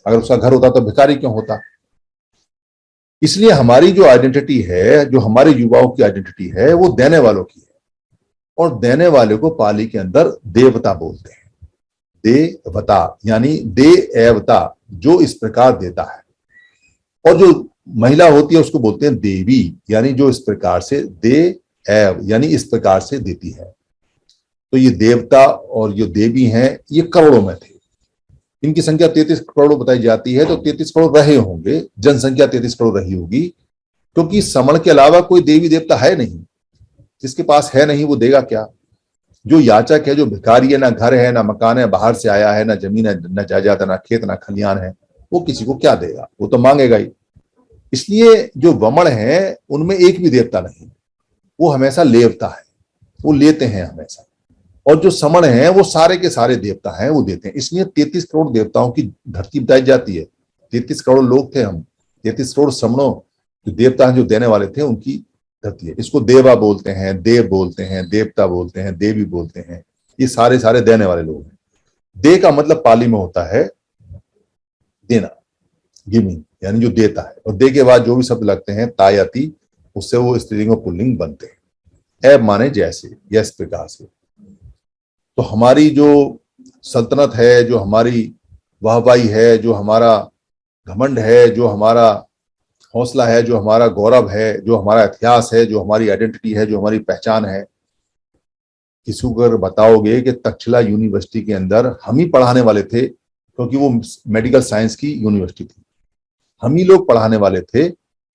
S1: अगर उसका घर होता तो भिखारी क्यों होता? इसलिए हमारी जो आइडेंटिटी है, जो हमारे युवाओं की आइडेंटिटी है, वो देने वालों की है। और देने वाले को पाली के अंदर देवता बोलते हैं। देवता यानी दे एवता, जो इस प्रकार देता है। और जो महिला होती है उसको बोलते हैं देवी, यानी जो इस प्रकार से दे एव यानी इस प्रकार से देती है। तो ये देवता और जो देवी हैं ये करोड़ों में थे। इनकी संख्या 33 करोड़ बताई जाती है। तो 33 करोड़ रहे होंगे, जनसंख्या 33 करोड़ रही होगी, क्योंकि समण के अलावा कोई देवी देवता है नहीं। जिसके पास है नहीं वो देगा क्या? जो याचक है, जो भिखारी है, ना घर है, ना मकान है, बाहर से आया है, ना जमीन है, ना जायदाद, ना खेत, ना खलियान है, वो किसी को क्या देगा? वो तो मांगेगा ही। इसलिए जो वमन है उनमें एक भी देवता नहीं, वो हमेशा लेवता है, वो लेते हैं हमेशा। और जो समण है वो सारे के सारे देवता हैं, वो देते हैं। इसलिए 33 करोड़ देवताओं की धरती बताई जाती है। 33 करोड़ लोग थे हम, 33 करोड़ समणों जो देवता हैं, जो देने वाले थे, उनकी धरती है। इसको देवा बोलते हैं, देव बोलते हैं, देवता बोलते हैं, देवी बोलते हैं। ये सारे सारे देने वाले लोग हैं। दे का मतलब पाली में होता है देना, गिविंग, यानी जो देता है। और दे के बाद जो भी शब्द लगते हैं तायति, उससे वो स्त्रीलिंग और पुल्लिंग बनते हैं। ऐब माने जैसे, या इस प्रकार से। तो हमारी जो सल्तनत है, जो हमारी वाहवाही है, जो हमारा घमंड है, जो हमारा हौसला है, जो हमारा गौरव है, जो हमारा इतिहास है, जो हमारी आइडेंटिटी है, जो हमारी पहचान है, किसी को अगर बताओगे कि तक्षशिला यूनिवर्सिटी के अंदर हम ही पढ़ाने वाले थे, क्योंकि वो मेडिकल साइंस की यूनिवर्सिटी थी, हम ही लोग पढ़ाने वाले थे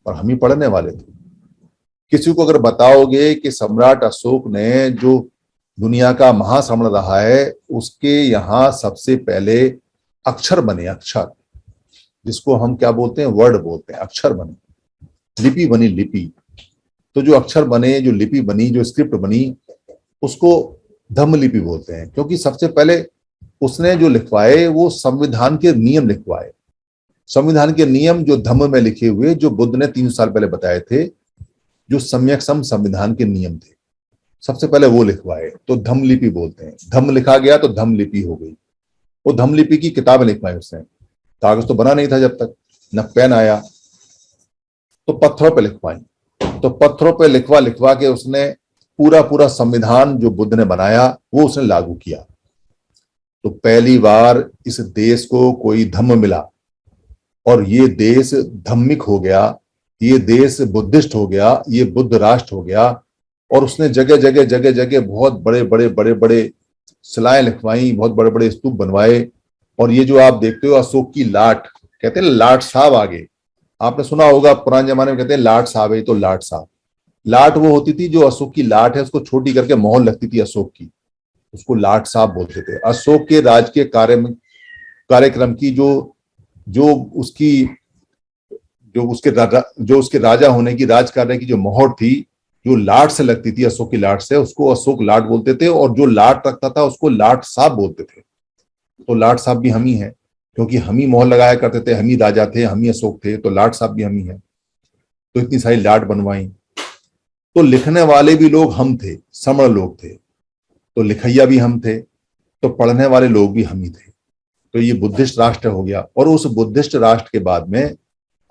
S1: और हम ही पढ़ने वाले थे। किसी को अगर बताओगे कि सम्राट अशोक ने जो दुनिया का महासम्राट रहा है, उसके यहाँ सबसे पहले अक्षर बने, अक्षर, जिसको हम क्या बोलते हैं, वर्ड बोलते हैं, अक्षर बने, लिपि बनी, लिपि। तो जो अक्षर बने, जो लिपि बनी, जो स्क्रिप्ट बनी, उसको धम्म लिपि बोलते हैं। क्योंकि सबसे पहले उसने जो लिखवाए वो संविधान के नियम लिखवाए। संविधान के नियम जो धम्म में लिखे हुए, जो बुद्ध ने 300 साल पहले बताए थे, जो सम्यक सम संविधान के नियम थे, सबसे पहले वो लिखवाए। तो धम्म लिपि बोलते हैं। धम्म लिखा गया तो धम्म लिपि हो गई। वो धम्म लिपि की किताबें लिखवाई उसने। कागज तो बना नहीं था जब तक, न पेन आया, तो पत्थरों पे लिखवाई। तो पत्थरों पे लिखवा लिखवा के उसने पूरा पूरा संविधान जो बुद्ध ने बनाया वो उसने लागू किया। तो पहली बार इस देश को कोई धम्म मिला और ये देश धम्मिक हो गया, ये देश बुद्धिस्ट हो गया, ये बुद्ध राष्ट्र हो गया। और उसने जगह जगह जगह जगह बहुत बड़े बड़े बड़े बड़े शिलाएं लिखवाई, बहुत बड़े बड़े स्तूप बनवाए। और ये जो आप देखते हो अशोक की लाट, कहते हैं लाट साहब, आगे आपने सुना होगा पुराने जमाने में कहते हैं लाट साहब है, तो लाट साहब, लाट वो होती थी जो अशोक की लाट है उसको छोटी करके मोहर लगती थी अशोक की, उसको लाट साहब बोलते थे। अशोक के राजकीय कार्यक्रम की जो जो उसकी जो उसके राजा होने की, राज करने की जो मोहर थी, जो लाट से लगती थी, अशोक की लाट से, उसको अशोक लाट बोलते थे। और जो लाट रखता था उसको लाट साहब बोलते थे। तो लाट साहब भी हम ही हैं, क्योंकि हम ही मोहर लगाया करते थे, हम ही राजा थे, हम ही अशोक थे, तो लाट साहब भी हम ही हैं। तो इतनी सारी लाट बनवाई। तो लिखने वाले भी लोग हम थे, समण लोग थे, तो लिखैया भी हम थे, तो पढ़ने वाले लोग भी हम ही थे। तो ये बुद्धिस्ट राष्ट्र हो गया। और उस बुद्धिस्ट राष्ट्र के बाद में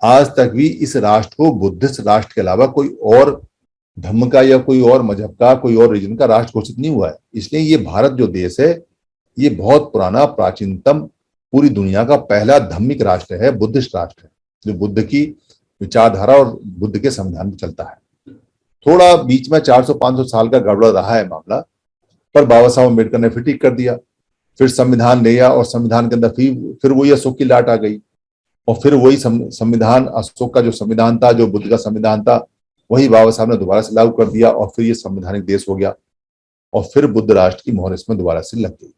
S1: आज तक भी इस राष्ट्र को बुद्धिस्ट राष्ट्र के अलावा कोई और धर्म का या कोई और मजहब का, कोई और रीजन का राष्ट्र घोषित नहीं हुआ है। इसलिए ये भारत जो देश है ये बहुत पुराना, प्राचीनतम, पूरी दुनिया का पहला धार्मिक राष्ट्र है, बुद्धिस्ट राष्ट्र है, जो बुद्ध की विचारधारा और बुद्ध के संविधान पर चलता है। थोड़ा बीच में 400-500 साल का गड़बड़ रहा है मामला, पर बाबा साहब अम्बेडकर ने फिर ठीक कर दिया। फिर संविधान लिया और संविधान के अंदर फिर वही अशोक की लाट आ गई। और फिर वही संविधान, अशोक का जो संविधान था, जो बुद्ध का संविधान था, वही बाबा साहब ने दोबारा से लागू कर दिया। और फिर ये संवैधानिक देश हो गया। और फिर बुद्ध राष्ट्र की मोहर इसमें दोबारा से लग गई।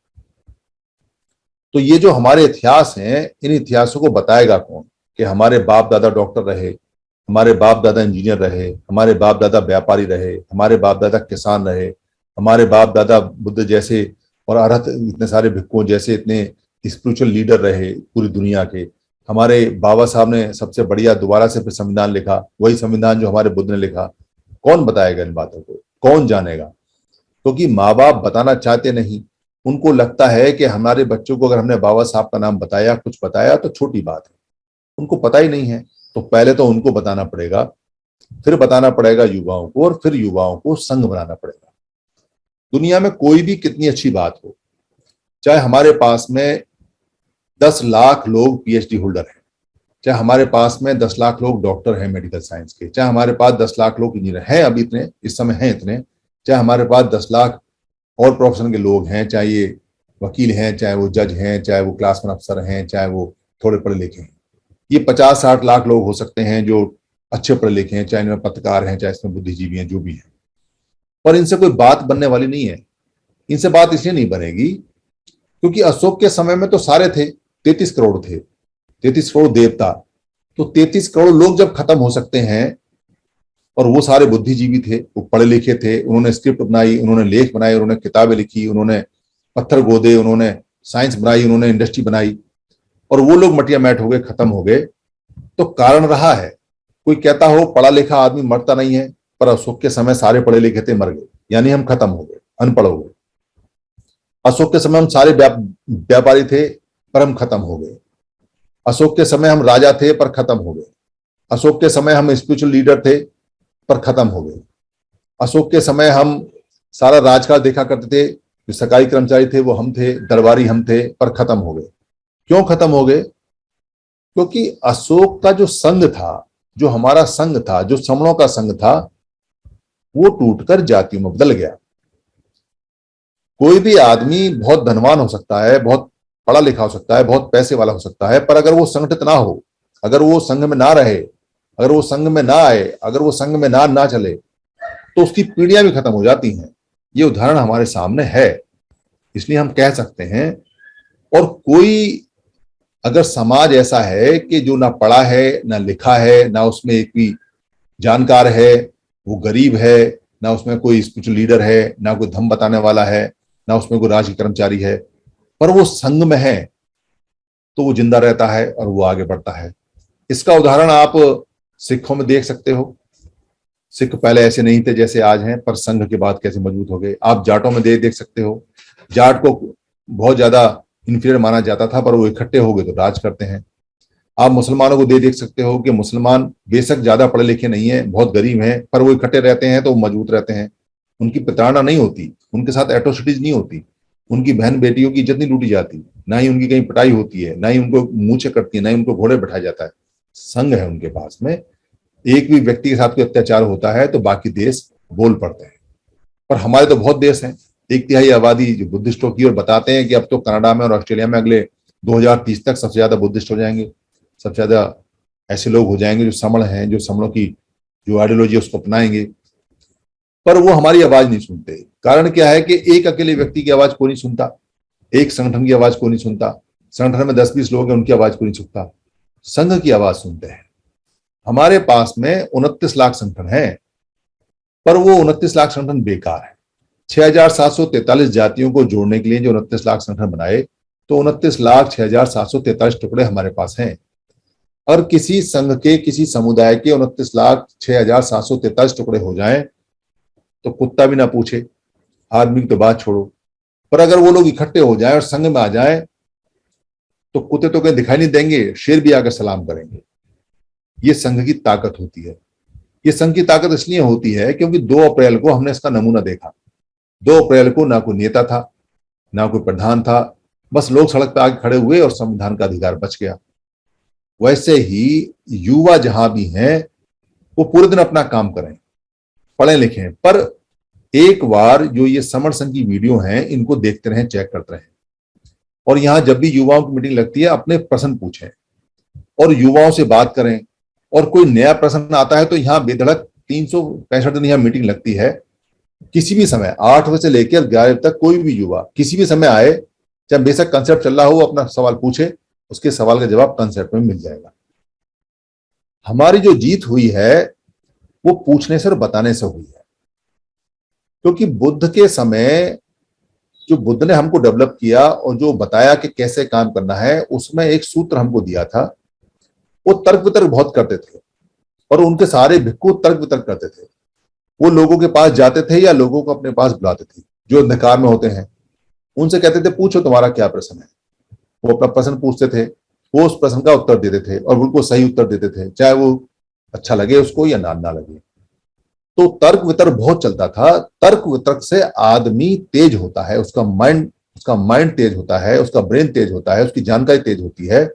S1: तो ये जो हमारे इतिहास हैं, इन इतिहासों को बताएगा कौन? कि हमारे बाप दादा डॉक्टर रहे, हमारे बाप दादा इंजीनियर रहे, हमारे बाप दादा व्यापारी रहे, हमारे बाप दादा किसान रहे, हमारे बाप दादा बुद्ध जैसे और अरहत इतने सारे भिक्खुओं जैसे इतने स्पिरिचुअल लीडर रहे पूरी दुनिया के। हमारे बाबा साहब ने सबसे बढ़िया दोबारा से फिर संविधान लिखा, वही संविधान जो हमारे बुद्ध ने लिखा। कौन बताएगा इन बातों को? कौन जानेगा? क्योंकि माँ बाप बताना चाहते नहीं। उनको लगता है कि हमारे बच्चों को अगर हमने बाबा साहब का नाम बताया, कुछ बताया, तो छोटी बात है। उनको पता ही नहीं है तो पहले तो उनको बताना पड़ेगा, फिर बताना पड़ेगा युवाओं को, और फिर युवाओं को संघ बनाना पड़ेगा। दुनिया में कोई भी कितनी अच्छी बात हो, चाहे हमारे पास में 10 लाख लोग पीएचडी होल्डर हैं, चाहे हमारे पास में 10 लाख लोग डॉक्टर हैं मेडिकल साइंस के, चाहे हमारे पास 10 लाख लोग इंजीनियर हैं, अभी इतने इस समय हैं इतने, चाहे हमारे पास 10 लाख और प्रोफेशन के लोग हैं, चाहे ये वकील हैं, चाहे वो जज हैं, चाहे वो क्लास वन अफसर हैं, चाहे वो थोड़े पढ़े लिखे हैं, ये 50-60 लाख लोग हो सकते हैं जो अच्छे पढ़े लिखे हैं, चाहे इनमें पत्रकार हैं, चाहे इसमें बुद्धिजीवी हैं, जो भी हैं, पर इनसे कोई बात बनने वाली नहीं है। इनसे बात इसलिए नहीं बनेगी क्योंकि अशोक के समय में तो सारे थे, 33 करोड़ थे, 33 करोड़ देवता, तो 33 करोड़ लोग जब खत्म हो सकते हैं, और वो सारे बुद्धिजीवी थे, वो पढ़े लिखे थे, उन्होंने स्क्रिप्ट बनाई, उन्होंने लेख बनाए, उन्होंने किताबें लिखी, उन्होंने पत्थर गोदे, उन्होंने साइंस बनाई, उन्होंने इंडस्ट्री बनाई, और वो लोग मटिया मैट हो गए, खत्म हो गए, तो कारण रहा है। कोई कहता हो पढ़ा लिखा आदमी मरता नहीं है, पर अशोक के समय सारे पढ़े लिखे थे, मर गए, यानी हम खत्म हो गए, अनपढ़ हो गए। अशोक के समय हम सारे व्यापारी थे, पर हम खत्म हो गए। अशोक के समय हम राजा थे, पर खत्म हो गए। अशोक के समय हम स्पिरिचुअल लीडर थे, पर खत्म हो गए। अशोक के समय हम सारा राजकाज देखा करते थे, जो सरकारी कर्मचारी थे वो हम थे, दरबारी हम थे, पर खत्म हो गए। क्यों खत्म हो गए? क्योंकि अशोक का जो संघ था, जो हमारा संघ था, जो समणों का संघ था, वो टूटकर जातियों में बदल गया। कोई भी आदमी बहुत धनवान हो सकता है, बहुत पढ़ा लिखा हो सकता है, बहुत पैसे वाला हो सकता है, पर अगर वो संगठित ना हो, अगर वो संघ में ना रहे, अगर वो संघ में ना आए, अगर वो संघ में ना चले, तो उसकी पीढ़ियां भी खत्म हो जाती हैं। ये उदाहरण हमारे सामने है। इसलिए हम कह सकते हैं, और कोई अगर समाज ऐसा है कि जो ना पढ़ा है, ना लिखा है, ना उसमें एक भी जानकार है, वो गरीब है, ना उसमें कोई स्पिरिचुअल लीडर है, ना कोई धर्म बताने वाला है, ना उसमें कोई राजकीय कर्मचारी है, पर वो संघ में है, तो वो जिंदा रहता है और वो आगे बढ़ता है। इसका उदाहरण आप सिखों में देख सकते हो। सिख पहले ऐसे नहीं थे जैसे आज हैं, पर संघ के बाद कैसे मजबूत हो गए। आप जाटों में देख सकते हो। जाट को बहुत ज्यादा इंफीरियर माना जाता था, पर वो इकट्ठे हो गए तो राज करते हैं। आप मुसलमानों को देख सकते हो कि मुसलमान बेशक ज्यादा पढ़े लिखे नहीं है, बहुत गरीब हैं, पर वो इकट्ठे रहते हैं तो वो मजबूत रहते हैं। उनकी प्रताड़ना नहीं होती, उनके साथ एट्रोसिटीज नहीं होती, उनकी बहन बेटियों की इज्जत नहीं लूटी जाती, ना ही उनकी कहीं पिटाई होती है, ना ही उनको मूछें कटती है, ना ही उनको घोड़े बैठाया जाता है। संघ है उनके पास में। एक भी व्यक्ति के साथ कोई अत्याचार होता है तो बाकी देश बोल पड़ते हैं। पर हमारे तो बहुत देश हैं, 1/3 आबादी जो बुद्धिस्टों की, और बताते हैं कि अब तो कनाडा में और ऑस्ट्रेलिया में अगले 2030 तक सबसे ज्यादा बुद्धिस्ट हो जाएंगे, सबसे ज्यादा ऐसे लोग हो जाएंगे जो समण हैं, जो समणों की जो आइडियोलॉजी उसको अपनाएंगे। पर वो हमारी आवाज नहीं सुनते। कारण क्या है कि एक अकेले व्यक्ति की आवाज को नहीं सुनता, एक संगठन की आवाज को नहीं सुनता, संगठन में 10-20 लोग हैं उनकी आवाज को नहीं सुनता, संघ की आवाज सुनते हैं। हमारे पास में 29 लाख संगठन है, पर वो 29 लाख संगठन बेकार है। 6,743 जातियों को जोड़ने के लिए जो 29 लाख संगठन बनाए, तो 29,06,743 टुकड़े हमारे पास हैं। और किसी संघ के, किसी समुदाय के 29,06,743 टुकड़े हो जाएं तो कुत्ता भी ना पूछे, आदमी की तो बात छोड़ो। पर अगर वो लोग इकट्ठे हो जाएं और संघ में आ जाएं तो कुत्ते तो कहीं दिखाई नहीं देंगे, शेर भी आकर सलाम करेंगे। ये संघ की ताकत होती है। ये संघ की ताकत इसलिए होती है क्योंकि 2 अप्रैल को हमने इसका नमूना देखा। 2 अप्रैल को ना कोई नेता था, ना कोई प्रधान था, बस लोग सड़क पर आके खड़े हुए और संविधान का अधिकार बच गया। वैसे ही युवा जहां भी हैं वो पूरे दिन अपना काम करें, पढ़े लिखें, पर एक बार जो ये समर संघ की वीडियो हैं इनको देखते रहें, चेक करते रहें। और यहां जब भी युवाओं की मीटिंग लगती है अपने प्रश्न पूछें और युवाओं से बात करें। और कोई नया प्रश्न आता है तो यहाँ बेधड़क 365 दिन यहाँ मीटिंग लगती है। किसी भी समय 8 बजे से लेकर 11 बजे तक कोई भी युवा किसी भी समय आए, चाहे बेशक कंसेप्ट चल रहा हो, अपना सवाल पूछे, उसके सवाल का जवाब कंसेप्ट में मिल जाएगा। हमारी जो जीत हुई है वो पूछने से और बताने से हुई है। क्योंकि बुद्ध के समय जो बुद्ध ने हमको डेवलप किया और जो बताया कि कैसे काम करना है, उसमें एक सूत्र हमको दिया था। वो तर्क वितर्क बहुत करते थे और उनके सारे भिक्खु तर्क वितर्क करते थे। वो लोगों के पास जाते थे या लोगों को अपने पास बुलाते थे जो अंधकार में होते हैं, उनसे कहते थे पूछो तुम्हारा क्या प्रश्न है। वो अपना प्रश्न पूछते थे, वो उस प्रश्न का उत्तर देते थे और बिल्कुल सही उत्तर देते थे, चाहे वो अच्छा लगे उसको या ना लगे। तो तर्क वितर्क बहुत चलता था। तर्क वितर्क से आदमी तेज होता है, उसका माइंड तेज होता है, उसका ब्रेन तेज होता है, उसकी जानकारी तेज होती है।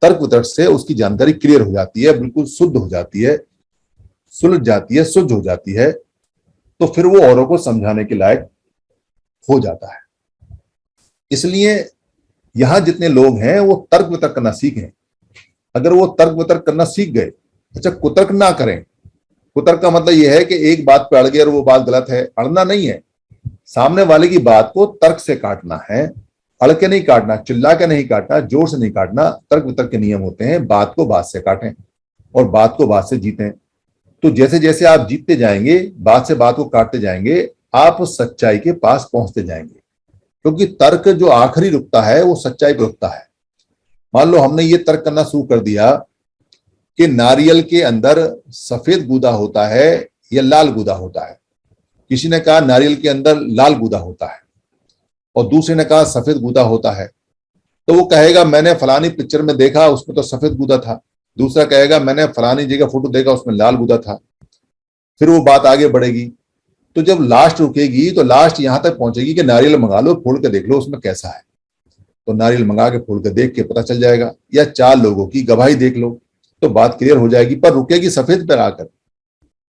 S1: तर्क वितर्क से उसकी जानकारी क्लियर हो जाती है, बिल्कुल शुद्ध हो जाती है, सुलझ जाती है, शुद्ध हो जाती है। तो फिर वो औरों को समझाने के लायक हो जाता है। इसलिए यहां जितने लोग हैं वो तर्क वितर्क करना सीखें। अगर वो तर्क वितर्क करना सीख गए, अच्छा कुतर्क ना करें। कुतर्क का मतलब यह है कि एक बात पे अड़ गए और वो बात गलत है। अड़ना नहीं है, सामने वाले की बात को तर्क से काटना है, अड़ के नहीं काटना, चिल्ला के नहीं काटना, जोर से नहीं काटना। तर्क वितर्क के नियम होते हैं, बात को बात से काटें और बात को बात से जीतें। तो जैसे जैसे आप जीतते जाएंगे, बात से बात को काटते जाएंगे, आप सच्चाई के पास पहुंचते जाएंगे। क्योंकि तर्क जो आखिरी रुकता है वो सच्चाई पर रुकता है। मान लो हमने ये तर्क करना शुरू कर दिया कि नारियल के अंदर सफेद गूदा होता है या लाल गूदा होता है। किसी ने कहा नारियल के अंदर लाल गूदा होता है और दूसरे ने कहा सफेद गूदा होता है। तो वो कहेगा मैंने फलानी पिक्चर में देखा उसमें तो सफेद गूदा था, दूसरा कहेगा मैंने फलानी जगह फोटो देखा उसमें लाल गूदा था। फिर वो बात आगे बढ़ेगी। तो जब लास्ट रुकेगी तो लास्ट यहां तक पहुंचेगी कि नारियल मंगा लो, फोड़ के देख लो उसमें कैसा है। तो नारियल मंगा के फोड़ के देख के पता चल जाएगा, या 4 लोगों की गवाही देख लो तो बात क्लियर हो जाएगी, पर रुकेगी सफेद पर आकर।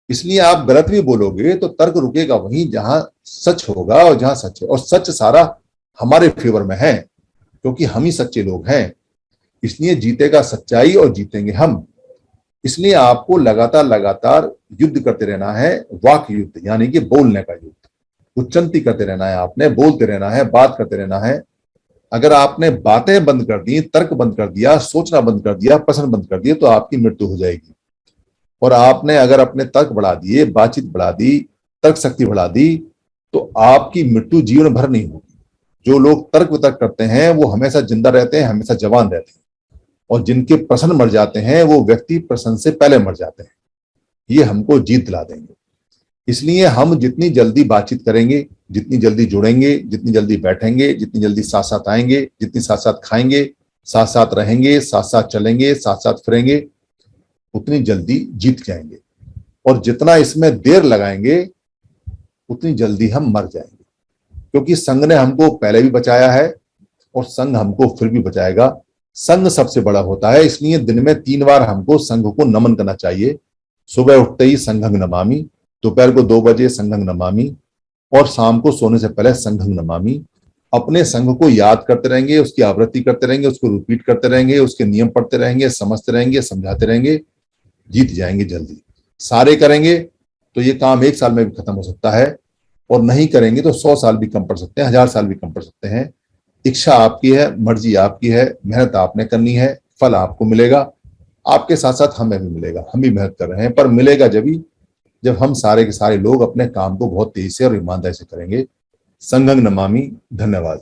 S1: इसलिए आप गलत भी बोलोगे तो तर्क रुकेगा वहीं जहां सच होगा और जहां सच है, और सच सारा हमारे फेवर में है क्योंकि हम ही सच्चे लोग हैं। इसलिए जीतेगा सच्चाई और जीतेंगे हम। इसलिए आपको लगातार लगातार युद्ध करते रहना है, वाक युद्ध यानी कि बोलने का युद्ध। उच्चंती करते रहना है, आपने बोलते रहना है, बात करते रहना है। अगर आपने बातें बंद कर दी, तर्क बंद कर दिया, सोचना बंद कर दिया, प्रश्न बंद कर दिए तो आपकी मृत्यु हो जाएगी। और आपने अगर अपने तर्क बढ़ा दिए, बातचीत बढ़ा दी, तर्क शक्ति बढ़ा दी तो आपकी मृत्यु जीवन भर नहीं होगी। जो लोग तर्क वितर्क करते हैं वो हमेशा जिंदा रहते हैं, हमेशा जवान रहते हैं, और जिनके प्रश्न मर जाते हैं वो व्यक्ति प्रश्न से पहले मर जाते हैं। ये हमको जीत दिला देंगे। इसलिए हम जितनी जल्दी बातचीत करेंगे, जितनी जल्दी जुड़ेंगे, जितनी जल्दी बैठेंगे, जितनी जल्दी साथ साथ आएंगे, जितनी साथ साथ खाएंगे, साथ साथ रहेंगे, साथ साथ चलेंगे, साथ साथ फिरेंगे, उतनी जल्दी जीत जाएंगे। और जितना इसमें देर लगाएंगे उतनी जल्दी हम मर जाएंगे। क्योंकि संघ ने हमको पहले भी बचाया है और संघ हमको फिर भी बचाएगा। संघ सबसे बड़ा होता है, इसलिए दिन में 3 बार हमको संघ को नमन करना चाहिए। सुबह उठते ही संघं नमामि, दोपहर को 2 बजे संघं नमामि, और शाम को सोने से पहले संघं नमामि। अपने संघ को याद करते रहेंगे, उसकी आवृत्ति करते रहेंगे, उसको रिपीट करते रहेंगे, उसके नियम पढ़ते रहेंगे, समझते रहेंगे, समझाते रहेंगे, जीत जाएंगे जल्दी। सारे करेंगे तो ये काम 1 साल में भी खत्म हो सकता है, और नहीं करेंगे तो 100 साल भी कम पड़ सकते हैं, 1000 साल भी कम पड़ सकते हैं। इच्छा आपकी है, मर्जी आपकी है, मेहनत आपने करनी है, फल आपको मिलेगा। आपके साथ साथ हमें भी मिलेगा, हम भी मेहनत कर रहे हैं, पर मिलेगा जब हम सारे के सारे लोग अपने काम को बहुत तेजी से और ईमानदारी से करेंगे। संघं नमामि। धन्यवाद।